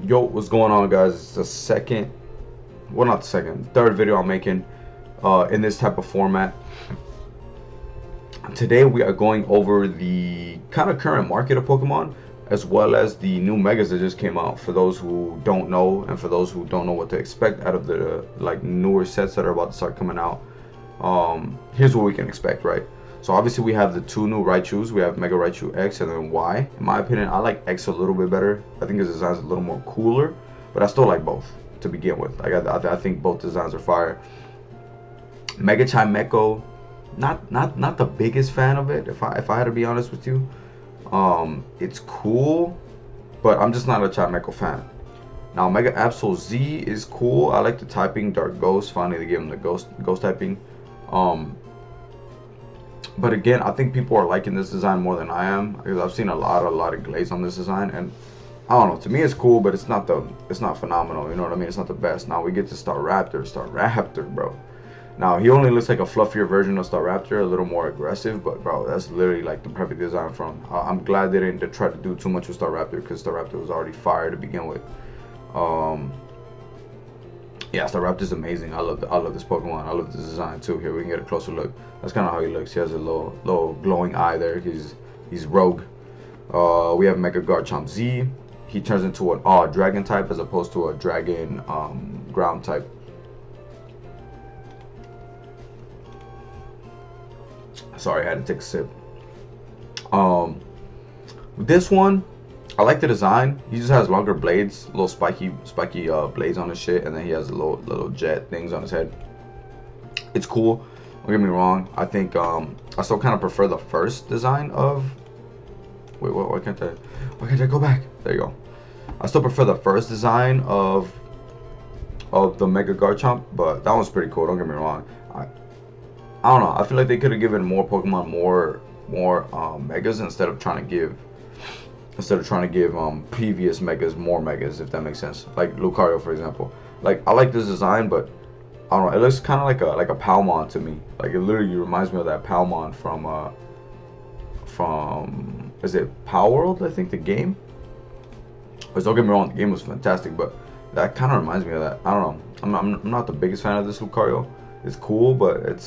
Yo, what's going on, guys? It's the second, well, not the second, third video I'm making in this type of format. Today we are going over the kind of current market of Pokemon, as well as the new megas that just came out. For those who don't know, and for those who don't know what to expect out of the like newer sets that are about to start coming out, here's what we can expect, right? So obviously we have the two new Raichus. We have Mega Raichu X and then Y. In my opinion, I like X a little bit better. I think his design's a little more cooler, but I still like both to begin with. I think both designs are fire. Mega Chimecho, not the biggest fan of it. If I had to be honest with you, it's cool, but I'm just not a Chimecho fan. Now Mega Absol Z is cool. I like the typing. Dark Ghost. Finally they gave him the ghost typing. But again, I think people are liking this design more than I am, because I've seen a lot of glaze on this design, and I don't know. To me, it's cool, but it's not phenomenal. You know what I mean? It's not the best. Now we get to Staraptor, bro. Now he only looks like a fluffier version of Staraptor, a little more aggressive, but bro, that's literally like the perfect design from. I'm glad they didn't try to do too much with Staraptor, because Staraptor was already fire to begin with. Yeah, Staraptor's amazing. I love this Pokemon. I love this design too. Here we can get a closer look. That's kind of how he looks. He has a little glowing eye there. He's rogue. We have Mega Garchomp Z. He turns into an dragon type as opposed to a dragon ground type. Sorry, I had to take a sip. This one, I like the design. He just has longer blades, little spiky blades on his shit, and then he has little jet things on his head. It's cool. Don't get me wrong. I think I still kind of prefer the first design of. Wait, why can't I go back? There you go. I still prefer the first design of the Mega Garchomp, but that one's pretty cool. Don't get me wrong. I don't know. I feel like they could have given more Pokemon more megas instead of trying to give previous megas more megas, if that makes sense. Like Lucario, for example. Like, I like this design, but I don't know. It looks kind of like a Palmon to me. Like, it literally reminds me of that Palmon from is it Palworld? I think the game. But don't get me wrong, the game was fantastic, but that kind of reminds me of that. I don't know. I'm not the biggest fan of this Lucario. It's cool, but it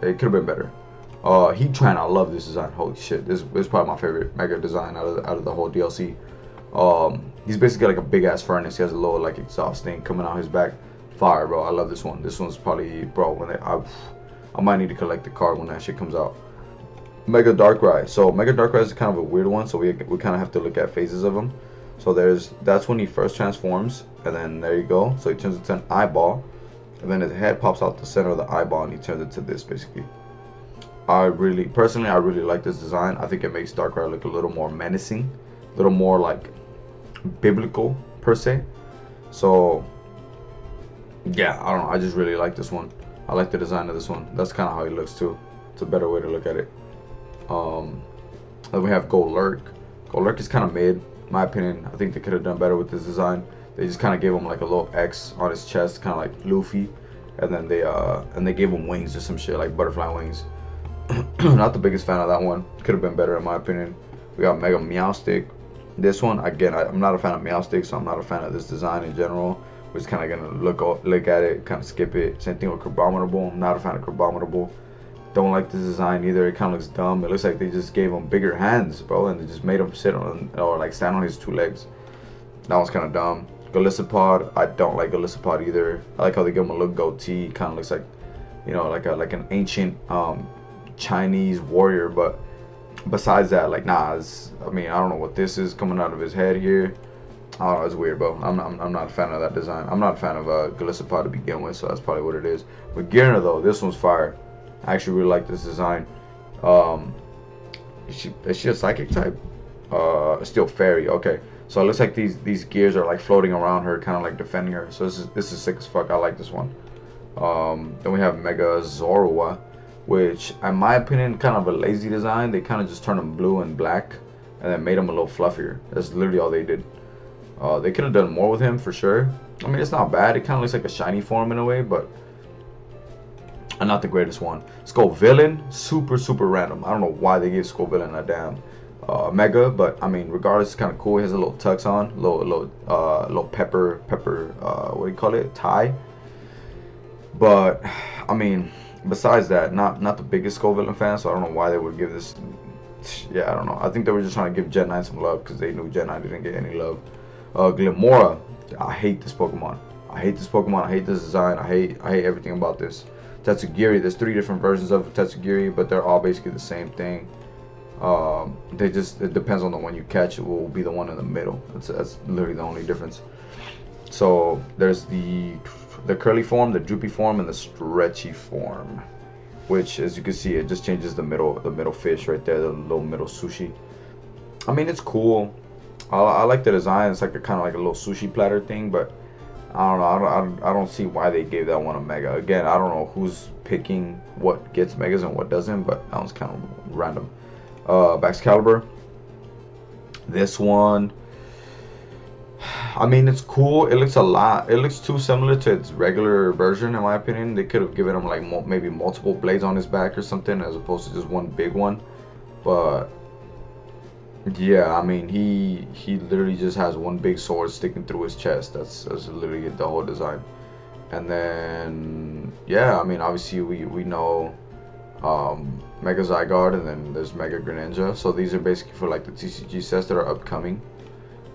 could have been better. Heatran, I love this design. Holy shit, this is probably my favorite Mega design out of the whole DLC. He's basically like a big ass furnace. He has a little like exhaust thing coming out his back. Fire, bro. I love this one. This one's probably, bro. I might need to collect the card when that shit comes out. Mega Darkrai. So Mega Darkrai is kind of a weird one. So we kind of have to look at phases of him. So that's when he first transforms, and then there you go. So he turns into an eyeball, and then his head pops out the center of the eyeball, and he turns into this basically. Personally, I really like this design. I think it makes Darkrai look a little more menacing, a little more like biblical per se. So yeah, I don't know. I just really like this one. I like the design of this one. That's kind of how he looks too. It's a better way to look at it. Then we have Golurk. Golurk is kind of mid, in my opinion. I think they could have done better with this design. They just kind of gave him like a little X on his chest, kind of like Luffy, and then they gave him wings or some shit like butterfly wings. Not the biggest fan of that one. Could have been better in my opinion. We got Mega Meowstic. This one, again, I'm not a fan of Meowstic, so I'm not a fan of this design in general. We're just kind of gonna look at it, kind of skip it. Same thing with Crabominable. I'm not a fan of Crabominable. Don't like this design either. It kind of looks dumb. It looks like they just gave him bigger hands, bro, and they just made him sit on or like stand on his two legs. That one's kind of dumb. Golisopod, I don't like Golisopod either. I like how they give him a little goatee. Kind of looks like, you know, like an ancient Chinese warrior. But besides that, like, nah. I mean, I don't know what this is coming out of his head here. I don't know, it's weird, bro. I'm not a fan of that design. I'm not a fan of Golisopod to begin with, so that's probably what it is. But Girna, though, this one's fire. I actually really like this design. Is she a psychic type? Still fairy. Okay, so it looks like these gears are like floating around her, kind of like defending her. So this is sick as fuck. I like this one. Then we have Mega Zorua, which, in my opinion, kind of a lazy design. They kind of just turned him blue and black, and then made him a little fluffier. That's literally all they did. They could have done more with him for sure. I mean, it's not bad. It kind of looks like a shiny form in a way, but not the greatest one. Scovillain, super random. I don't know why they gave Scovillain a damn Mega, but I mean, regardless, it's kind of cool. He has a little tux on, little pepper, what do you call it, tie. But I mean, besides that, not the biggest Skull Villain fan, so I don't know why they would give this. Yeah, I don't know. I think they were just trying to give Gen 9 some love because they knew Gen 9 didn't get any love. Glimora, I hate this Pokemon. I hate this Pokemon. I hate this design. I hate everything about this. Tatsugiri, there's 3 different versions of Tatsugiri, but they're all basically the same thing. It depends on the one you catch. It will be the one in the middle. That's literally the only difference. So there's the curly form, the droopy form, and the stretchy form, which, as you can see, it just changes the middle fish right there, the little middle sushi. I mean, it's cool. I like the design. It's like a kind of like a little sushi platter thing, but I don't know. I don't see why they gave that one a mega. Again, I don't know who's picking what gets megas and what doesn't, but that one's kind of random. Baxcalibur. This one, I mean, it's cool. It looks too similar to its regular version, in my opinion. They could have given him like maybe multiple blades on his back or something, as opposed to just one big one. But yeah, I mean, he literally just has one big sword sticking through his chest. That's literally the whole design. And then yeah, I mean, obviously we know Mega Zygarde, and then there's Mega Greninja. So these are basically for like the TCG sets that are upcoming.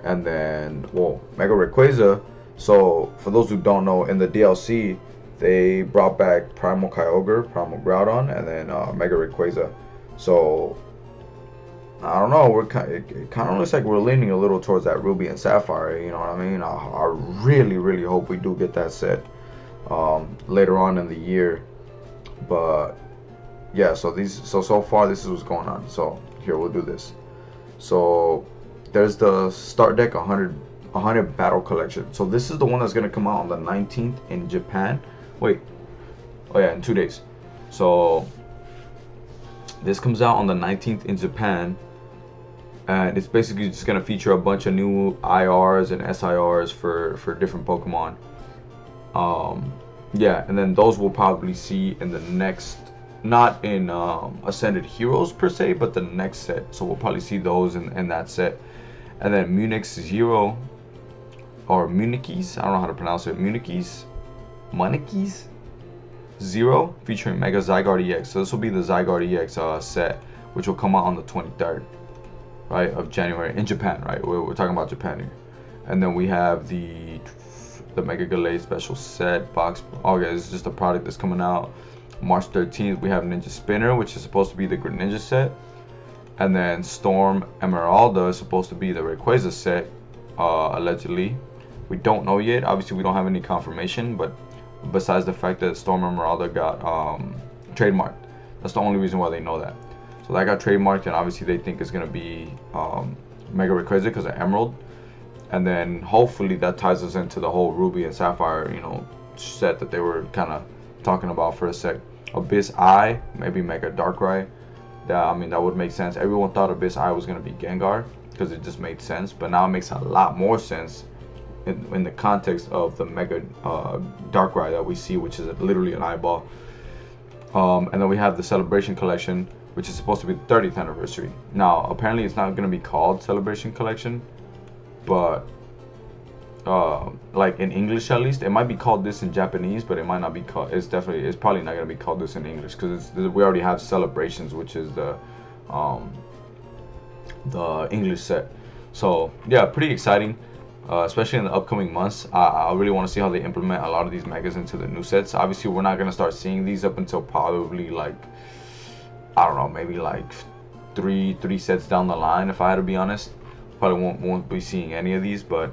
And then, well, Mega Rayquaza. So for those who don't know, in the DLC, they brought back Primal Kyogre, Primal Groudon, and then Mega Rayquaza. So I don't know. It kind of looks like we're leaning a little towards that Ruby and Sapphire. You know what I mean? I really hope we do get that set later on in the year. But yeah, so far this is what's going on. So here, we'll do this. So there's the start deck 100 battle collection. So this is the one that's gonna come out on the 19th in Japan. Wait, oh yeah, in 2 days. So this comes out on the 19th in Japan, and it's basically just gonna feature a bunch of new IRs and SIRs for different Pokemon. Yeah, and then those we'll probably see in the next, not in Ascended Heroes per se, but the next set. So we'll probably see those in that set. And then Munich Zero, or Munichis, I don't know how to pronounce it, Munichis Zero, featuring Mega Zygarde EX. So this will be the Zygarde EX set, which will come out on the 23rd, right, of January in Japan, right? We're talking about Japan here. And then we have the Mega Galade special set box. Okay, this is just a product that's coming out. March 13th, we have Ninja Spinner, which is supposed to be the Greninja set. And then Storm Emeralda is supposed to be the Rayquaza set, allegedly. We don't know yet. Obviously, we don't have any confirmation, but besides the fact that Storm Emeralda got trademarked, that's the only reason why they know that. So that got trademarked, and obviously they think it's going to be Mega Rayquaza because of Emerald. And then hopefully that ties us into the whole Ruby and Sapphire, set that they were kind of talking about for a sec. Abyss Eye, maybe Mega Darkrai. That would make sense. Everyone thought Abyss Eye was going to be Gengar because it just made sense, but now it makes a lot more sense in the context of the Mega Darkrai that we see, which is literally an eyeball. And then we have the Celebration Collection, which is supposed to be the 30th anniversary. Now, apparently it's not going to be called Celebration Collection, but like in English at least, it might be called this in Japanese, but it might not be called. It's probably not gonna be called this in English because we already have Celebrations, which is the English set. So yeah, pretty exciting, especially in the upcoming months. I really want to see how they implement a lot of these megas into the new sets. Obviously, we're not gonna start seeing these up until probably like, I don't know, maybe like three sets down the line. If I had to be honest, probably won't be seeing any of these, but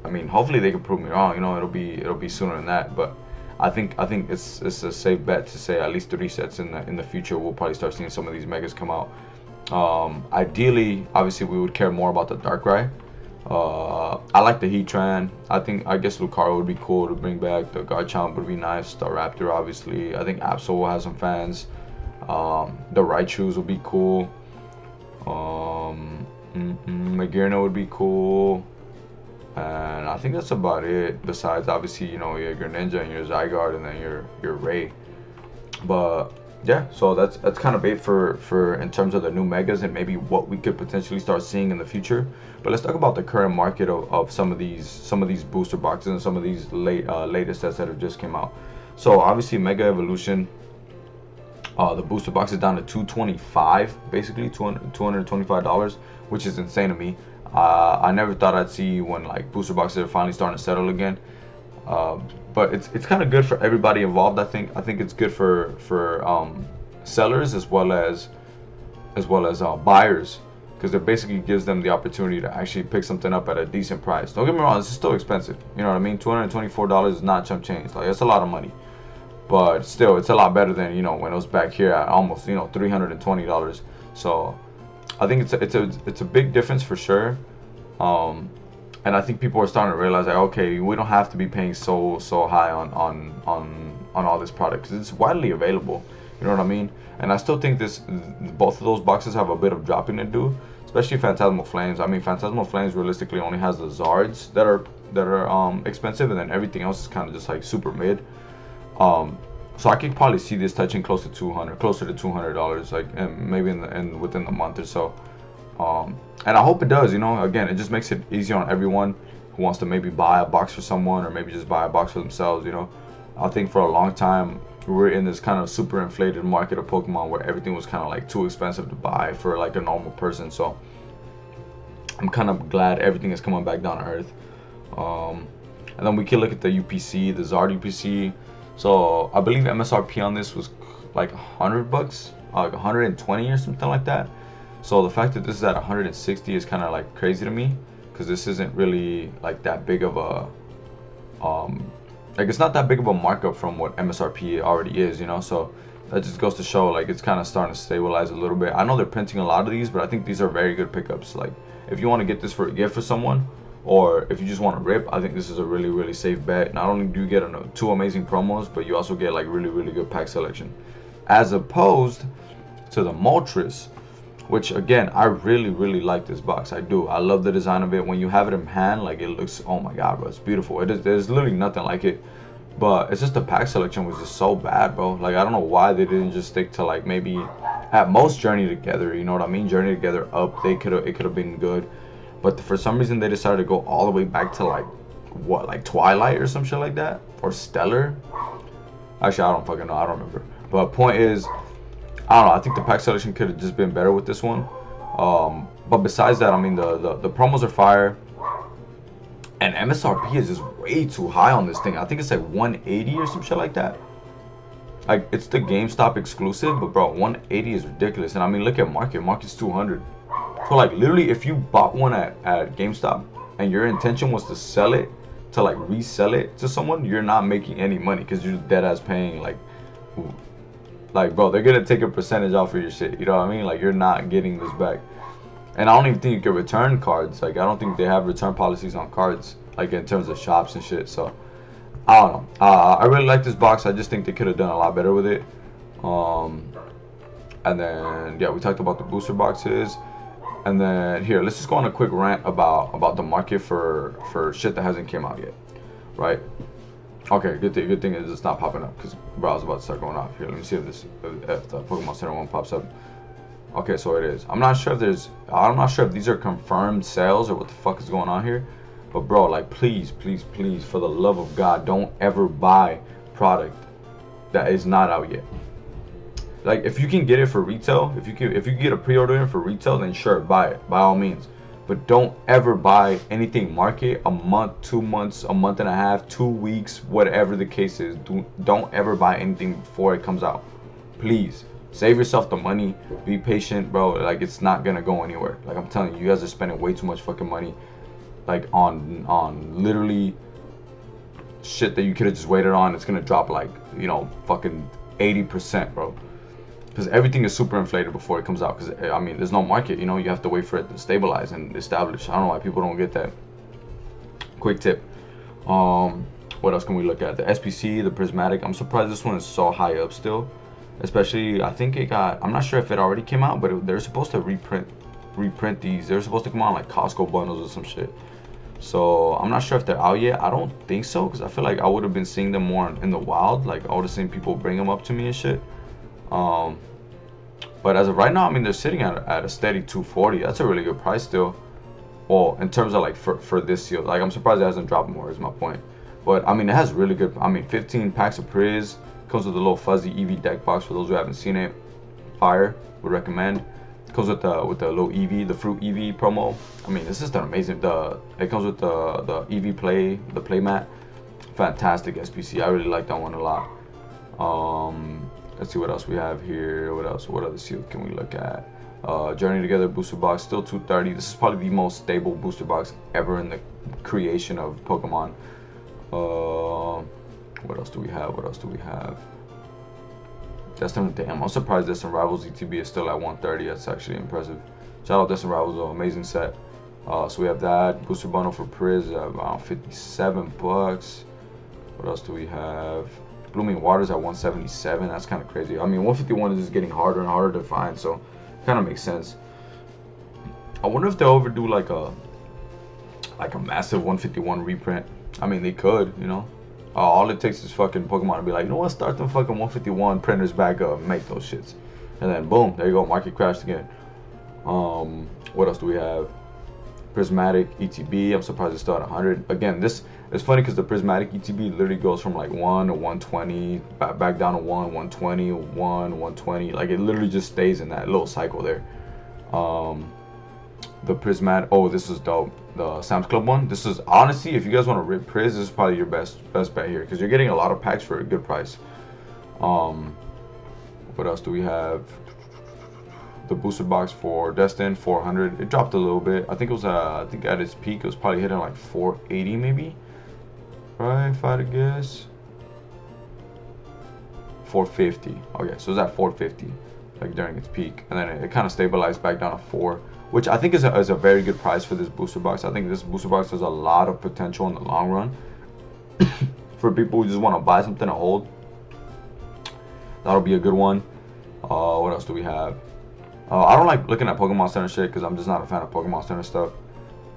I mean, hopefully they can prove me wrong. It'll be sooner than that. But I think it's a safe bet to say at least 3 sets in the future. We'll probably start seeing some of these megas come out. Ideally, obviously, we would care more about the Darkrai. I like the Heatran. I guess Lucario would be cool to bring back. The Garchomp would be nice. The Raptor, obviously. I think Absol will have some fans. The Raichus would be cool. Magearna would be cool. And I think that's about it. Besides, obviously, your Greninja and your Zygarde and then your Ray. But yeah, so that's kind of it for in terms of the new megas and maybe what we could potentially start seeing in the future. But let's talk about the current market of some of these booster boxes and some of these latest sets that have just came out. So obviously Mega Evolution, the booster box is down to 225, basically $225, which is insane to me. I never thought I'd see when like booster boxes are finally starting to settle again. Uh, but it's kind of good for everybody involved. I think it's good for sellers as well as buyers, because it basically gives them the opportunity to actually pick something up at a decent price. Don't get me wrong, this is still expensive. You know what I mean? $224 is not chump change. Like, that's a lot of money. But still, it's a lot better than, when it was back here at almost, $320. So I think it's a big difference for sure. And I think people are starting to realize, like, okay, we don't have to be paying so high on all this product, because it's widely available. You know what I mean? And I still think both of those boxes have a bit of dropping to do, especially Phantasmal Flames. I mean, Phantasmal Flames realistically only has the Zards that are expensive, and then everything else is kind of just like super mid. So I could probably see this touching closer to $200, like, and maybe within the month or so. And I hope it does. Again, it just makes it easier on everyone who wants to maybe buy a box for someone, or maybe just buy a box for themselves. I think for a long time we were in this kind of super inflated market of Pokemon where everything was kind of like too expensive to buy for like a normal person. So I'm kind of glad everything is coming back down to earth. And then we can look at the UPC, the Zard UPC. So I believe MSRP on this was like $100, like 120 or something like that. So the fact that this is at 160 is kind of like crazy to me, because this isn't really like that big of a like, it's not that big of a markup from what MSRP already is. So that just goes to show, like, it's kind of starting to stabilize a little bit. I know they're printing a lot of these, but I think these are very good pickups. Like, if you want to get this for a gift for someone, or if you just want to rip, I think this is a really, really safe bet. Not only do you get two amazing promos, but you also get like really, really good pack selection, as opposed to the Moltres, which again, I really, really like this box. I do. I love the design of it. When you have it in hand, like, it looks, oh my god, bro, it's beautiful. There's literally nothing like it. But it's just the pack selection was just so bad, bro. Like, I don't know why they didn't just stick to, like, maybe at most Journey Together. You know what I mean? Journey Together up. It could have been good. But for some reason, they decided to go all the way back to, like, what, like Twilight or some shit like that, or Stellar. Actually, I don't fucking know. I don't remember. But point is, I don't know. I think the pack selection could have just been better with this one. But besides that, I mean, the promos are fire. And MSRP is just way too high on this thing. I think it's like 180 or some shit like that. Like, it's the GameStop exclusive, but bro, 180 is ridiculous. And I mean, look at Market. Market's 200. So like, literally, if you bought one at GameStop and your intention was to sell it, to like resell it to someone, you're not making any money, because you're dead ass paying like, bro, they're gonna take a percentage off of your shit. You know what I mean? Like, you're not getting this back. And I don't even think you can return cards. Like, I don't think they have return policies on cards, like, in terms of shops and shit. So I don't know. I really like this box. I just think they could have done a lot better with it. And then, yeah, we talked about the booster boxes. And then here, let's just go on a quick rant about the market for shit that hasn't came out yet, right? Okay, good thing is it's not popping up, because bro, I was about to start going off here. Let me see if the Pokemon Center one pops up. Okay, so it is. I'm not sure if these are confirmed sales or what the fuck is going on here. But bro, like, please, for the love of God, don't ever buy product that is not out yet. Like, if you can get it for retail, if you can get a pre-order in for retail, then sure, buy it by all means. But don't ever buy anything market a month, 2 months, a month and a half, 2 weeks, whatever the case is. Don't ever buy anything before it comes out. Please. Save yourself the money. Be patient, bro. Like, it's not gonna go anywhere. Like, I'm telling you, you guys are spending way too much fucking money, like, on literally shit that you could have just waited on. It's gonna drop like, fucking 80%, bro. Because everything is super inflated before it comes out. Because, I mean, there's no market. You have to wait for it to stabilize and establish. I don't know why people don't get that. Quick tip. What else can we look at? The SPC, the Prismatic. I'm surprised this one is so high up still. Especially, I think I'm not sure if it already came out, but they're supposed to reprint these. They're supposed to come out like Costco bundles or some shit. So I'm not sure if they're out yet. I don't think so, because I feel like I would have been seeing them more in the wild. Like, I would have seen people bring them up to me and shit. Um, but as of right now, I mean, they're sitting at a steady 240. That's a really good price still. Well, in terms of like for this seal, like I'm surprised it hasn't dropped more. Is my point. But I mean, it has really good. I mean, 15 packs of Priz, comes with a little fuzzy EV deck box for those who haven't seen it. Fire, would recommend. Comes with the little EV, the fruit EV promo. I mean, this is an amazing. It comes with the EV play mat. Fantastic SPC. I really like that one a lot. Let's see what else we have here. What else? What other seals can we look at? Journey Together booster box, still 230. This is probably the most stable booster box ever in the creation of Pokemon. What else do we have? What else do we have? Destin, damn, I'm surprised Destin Rivals ETB is still at 130. That's actually impressive. Shout out Destin Rivals, an amazing set. So we have that booster bundle for Priz, around 57 bucks. What else do we have? Blooming Waters at 177. That's kind of crazy. I mean, 151 is just getting harder and harder to find, so kind of makes sense. I wonder if they'll ever do like a massive 151 reprint. I mean, they could, you know. All it takes is fucking Pokemon to be like, you know what, start the fucking 151 printers back up, make those shits, and then boom, there you go, market crashed again. What else do we have? Prismatic ETB, I'm surprised it's still at 100. Again, this is funny because the Prismatic ETB literally goes from like 1 to 120, back down to 1, 120, 1, 120. Like it literally just stays in that little cycle there. The Prismatic, oh, this is dope. The Sam's Club one. This is honestly, if you guys want to rip Priz, this is probably your best bet here because you're getting a lot of packs for a good price. What else do we have? The booster box for Destin, 400. It dropped a little bit. I think it was I think at its peak it was probably hitting like 480 maybe, right? If I had to guess, 450. Okay, so it was at 450 like during its peak, and then it kind of stabilized back down to 4, which I think is a very good price for this booster box. I think this booster box has a lot of potential in the long run for people who just want to buy something to hold. That'll be a good one. What else do we have? I don't like looking at Pokemon Center shit because I'm just not a fan of Pokemon Center stuff.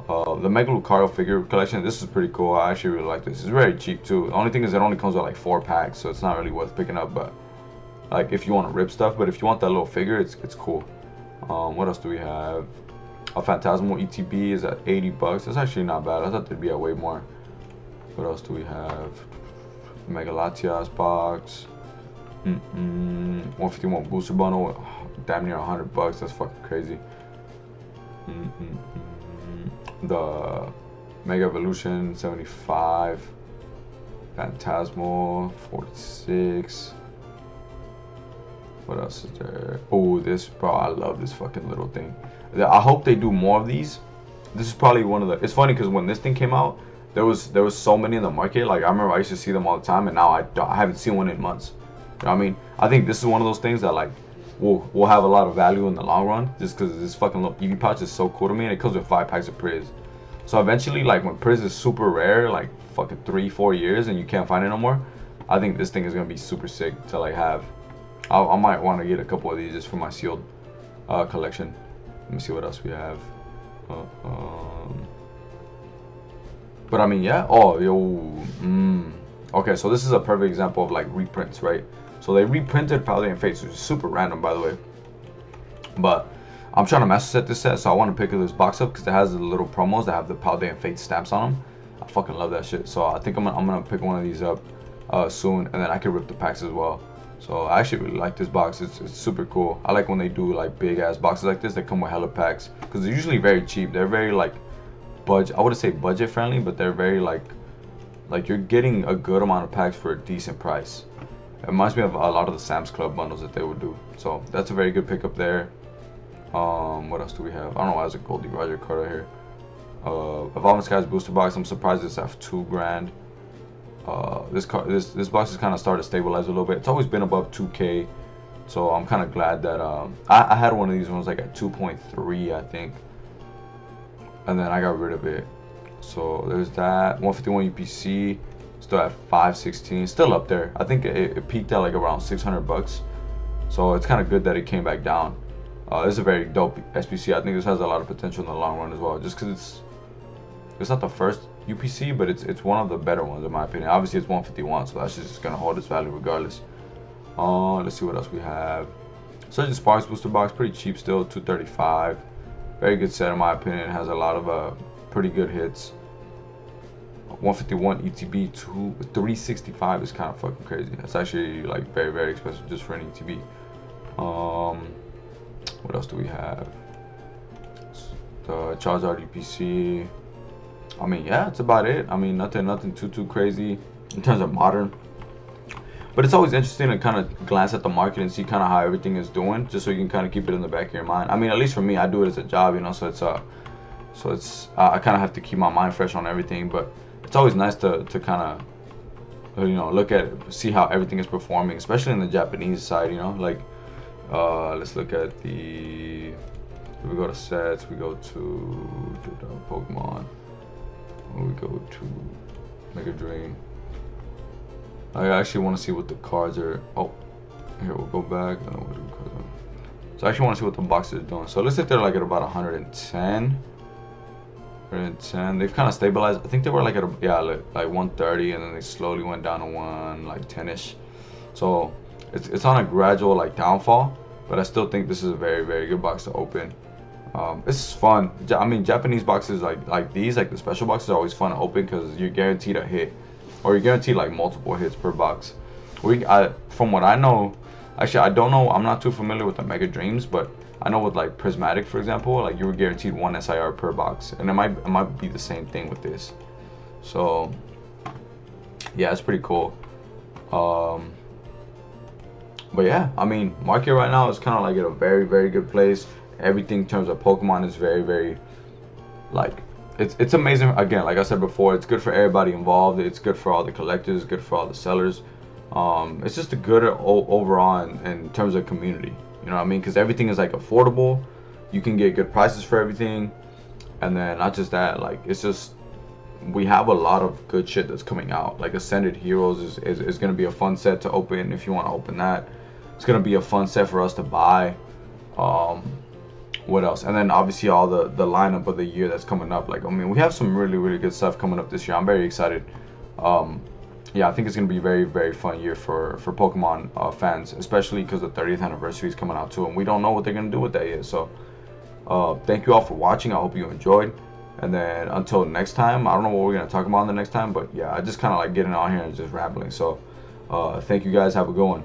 The Mega Lucario figure collection, this is pretty cool. I actually really like this. It's very cheap too. The only thing is it only comes with like 4 packs, so it's not really worth picking up. But like if you want to rip stuff, but if you want that little figure, it's cool. What else do we have? A Phantasmal ETB is at 80 bucks. That's actually not bad. I thought they'd be at way more. What else do we have? Mega Latias box. 151 booster bundle. Damn near 100 bucks. That's fucking crazy. The Mega Evolution 75. Phantasmal 46. What else is there? Oh, this, bro, I love this fucking little thing. I hope they do more of these. This is probably one of the, it's funny because when this thing came out, there was so many in the market. Like I remember I used to see them all the time, and now I haven't seen one in months. You know what I mean? I think this is one of those things that like will have a lot of value in the long run, just because this fucking little EV pouch is so cool to me, and it comes with 5 packs of Priz. So eventually, like when Priz is super rare, like fucking 3-4 years, and you can't find it no more, I think this thing is gonna be super sick to like have. I might want to get a couple of these just for my sealed collection. Let me see what else we have. But I mean, yeah. Oh, yo. Okay, so this is a perfect example of like reprints, right? So they reprinted Paldean Fates, which is super random, by the way. But I'm trying to master set this set, so I want to pick this box up because it has the little promos that have the Paldean Fates stamps on them. I fucking love that shit. So I think I'm gonna pick one of these up soon, and then I can rip the packs as well. So I actually really like this box. It's super cool. I like when they do like big ass boxes like this that come with hella packs because they're usually very cheap. They're very like budget. I wouldn't say budget friendly, but they're very like you're getting a good amount of packs for a decent price. It reminds me of a lot of the Sam's Club bundles that they would do. So that's a very good pickup there. What else do we have? I don't know why there's a Goldie Roger card right here. Evolving Skies booster box. I'm surprised it's at $2 grand. This box has kind of started to stabilize a little bit. It's always been above 2K, so I'm kind of glad that I had one of these ones like at 2.3, I think, and then I got rid of it. So there's that. 151 UPC, still at 516, still up there. I think it peaked at like around 600 bucks, so it's kind of good that it came back down. This is a very dope SPC. I think this has a lot of potential in the long run as well, just because it's not the first UPC, but it's one of the better ones in my opinion. Obviously it's 151, so that's just gonna hold its value regardless. Let's see what else we have. Surgeon Sparks booster box, pretty cheap still, 235. Very good set in my opinion. It has a lot of pretty good hits. 151 ETB to 365 is kind of fucking crazy. That's actually like very, very expensive just for an ETB. What else do we have? The Charizard UPC. I mean, yeah, that's about it. I mean, nothing too crazy in terms of modern. But it's always interesting to kind of glance at the market and see kind of how everything is doing, just so you can kind of keep it in the back of your mind. I mean, at least for me, I do it as a job, you know. So it's I kind of have to keep my mind fresh on everything. But it's always nice to kind of, you know, look at see how everything is performing, especially in the Japanese side, you know. Like let's look at the, we go to sets, we go to Pokemon, we go to Mega Dream. I actually want to see what the cards are. Oh, here, we'll go back. So I actually want to see what the boxes are doing. So it looks like they're like at about 110. 110. They've kind of stabilized. I think they were like at like 130, and then they slowly went down to 110ish. So it's on a gradual like downfall, but I still think this is a very, very good box to open. This is fun. I mean, Japanese boxes like these, like the special boxes, are always fun to open because you're guaranteed a hit, or you're guaranteed like multiple hits per box. From what I know, actually I don't know, I'm not too familiar with the Mega Dreams, but I know with like Prismatic, for example, like you were guaranteed 1 SIR per box, and it might be the same thing with this. So yeah, it's pretty cool. But yeah, I mean, market right now is kind of like at a very, very good place. Everything in terms of Pokemon is very, very, like, it's amazing. Again, like I said before, it's good for everybody involved. It's good for all the collectors, good for all the sellers. It's just a good overall in terms of community. You know what I mean? Because everything is like affordable. You can get good prices for everything, and then not just that, like it's just, we have a lot of good shit that's coming out. Like Ascended Heroes is going to be a fun set to open if you want to open that. It's going to be a fun set for us to buy. What else? And then obviously all the lineup of the year that's coming up. Like, I mean, we have some really, really good stuff coming up this year. I'm very excited. Yeah, I think it's going to be a very, very fun year for Pokemon fans, especially because the 30th anniversary is coming out too, and we don't know what they're going to do with that yet. So thank you all for watching. I hope you enjoyed. And then until next time, I don't know what we're going to talk about in the next time, but yeah, I just kind of like getting on here and just rambling. So thank you guys. Have a good one.